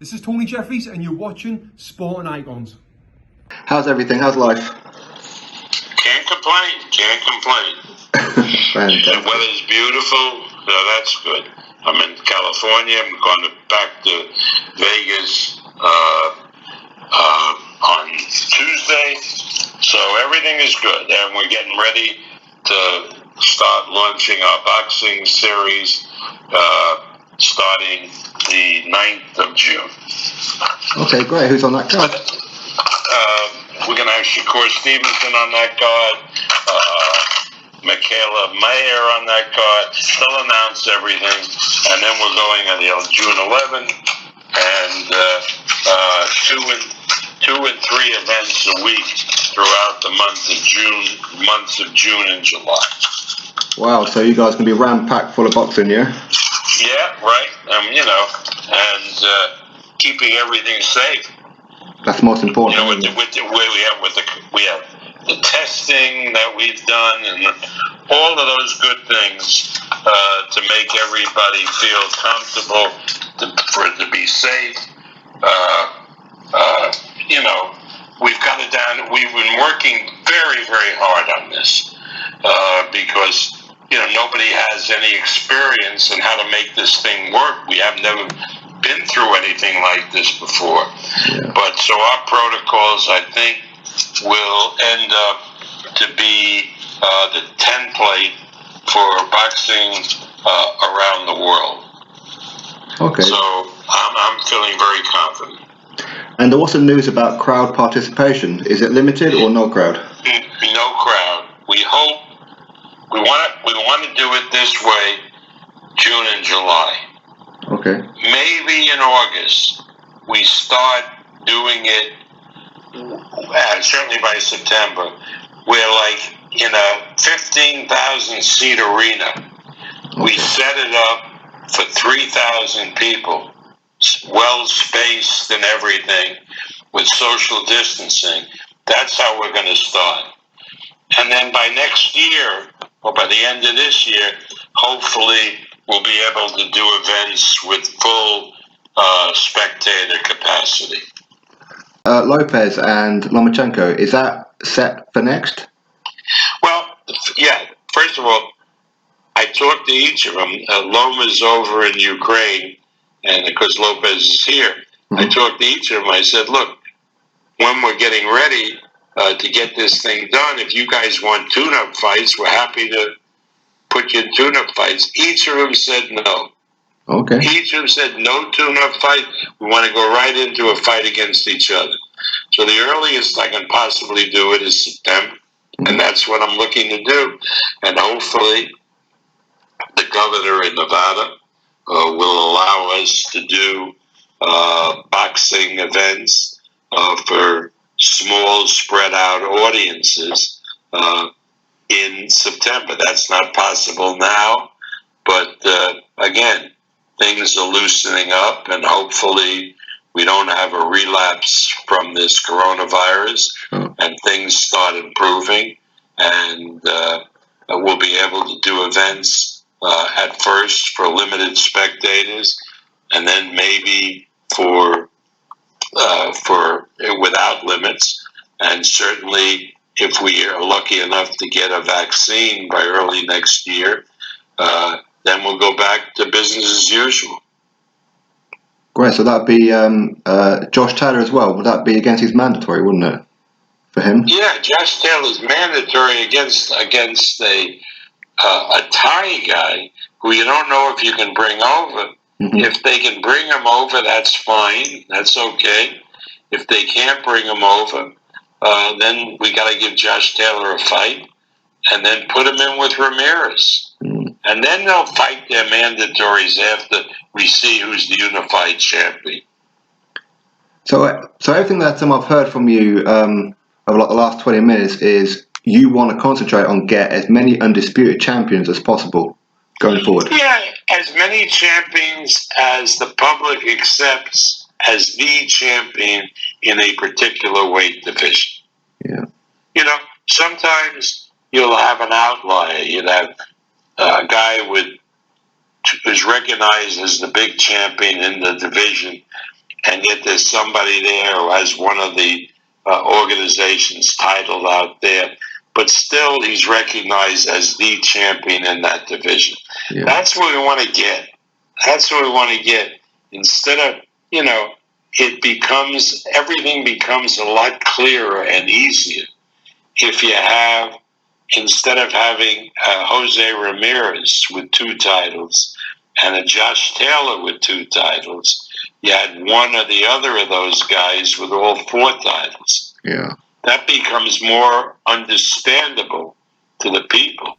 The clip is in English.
This is Tony Jeffries and you're watching Sporting Icons. How's everything? How's life? Can't complain. The weather's beautiful. No, that's good. I'm in California. I'm going back to Vegas on Tuesday. So everything is good. And we're getting ready to start launching our boxing series starting the 9th of June. Okay, great. Who's on that card? We're going to have Shakur Stevenson on that card, Michaela Mayer on that card. They'll announce everything. And then we're going on June 11th and two and three events a week throughout the months of June and July. Wow, so you guys can be ram-packed full of boxing, yeah? Yeah, right. And keeping everything safe. That's most important. We have the testing that we've done and all of those good things to make everybody feel comfortable, for it to be safe. We've got it down. We've been working very, very hard on this because nobody has any experience in how to make this thing work. We have never been through anything like this before. Yeah. But so our protocols, I think, will end up to be the template for boxing around the world. Okay. So I'm feeling very confident. And what's the news about crowd participation? Is it limited or no crowd? No crowd. We hope we want to do it this way, June and July. Okay. Maybe in August we start doing it. Certainly by September, we're like in a 15,000 seat arena. Okay. We set it up for 3,000 people, well spaced and everything, with social distancing. That's how we're going to start. And then by next year, or by the end of this year, hopefully we'll be able to do events with full spectator capacity. Lopez and Lomachenko, is that set for next? Well, yeah. First of all, I talked to each of them. Loma's over in Ukraine, and because Lopez is here, I talked to each of them. I said, look, when we're getting ready to get this thing done, if you guys want tune-up fights, we're happy to put you in tune-up fights. Each of them said no. Okay. Each of them said no tune-up fight. We want to go right into a fight against each other. So the earliest I can possibly do it is September, and that's what I'm looking to do. And hopefully the governor in Nevada will allow us to do boxing events for small, spread-out audiences in September. That's not possible now, but again, things are loosening up, and hopefully we don't have a relapse from this coronavirus, and things start improving, and we'll be able to do events at first for limited spectators, and then maybe for without limits. And certainly, if we are lucky enough to get a vaccine by early next year, then we'll go back to business as usual. Great, so that'd be Josh Taylor as well. Would that be against his mandatory, wouldn't it, for him? Yeah, Josh Taylor's mandatory against a Thai guy who you don't know if you can bring over. Mm-hmm. If they can bring him over, that's fine. That's okay. If they can't bring him over, then we got to give Josh Taylor a fight and then put him in with Ramirez. Mm. And then they'll fight their mandatories after we see who's the unified champion. So everything that I've heard from you over like the last 20 minutes is you want to concentrate on get as many undisputed champions as possible going forward. Yeah, as many champions as the public accepts as the champion in a particular weight division. Yeah. Sometimes you'll have an outlier. You'll have a guy who's recognized as the big champion in the division, and yet there's somebody there who has one of the organization's title out there, but still he's recognized as the champion in that division. Yeah. That's what we want to get. That's what we want to get. Instead of, everything becomes a lot clearer and easier if you have, instead of having Jose Ramirez with 2 titles and a Josh Taylor with 2 titles, you had one or the other of those guys with all 4 titles. Yeah. That becomes more understandable to the people.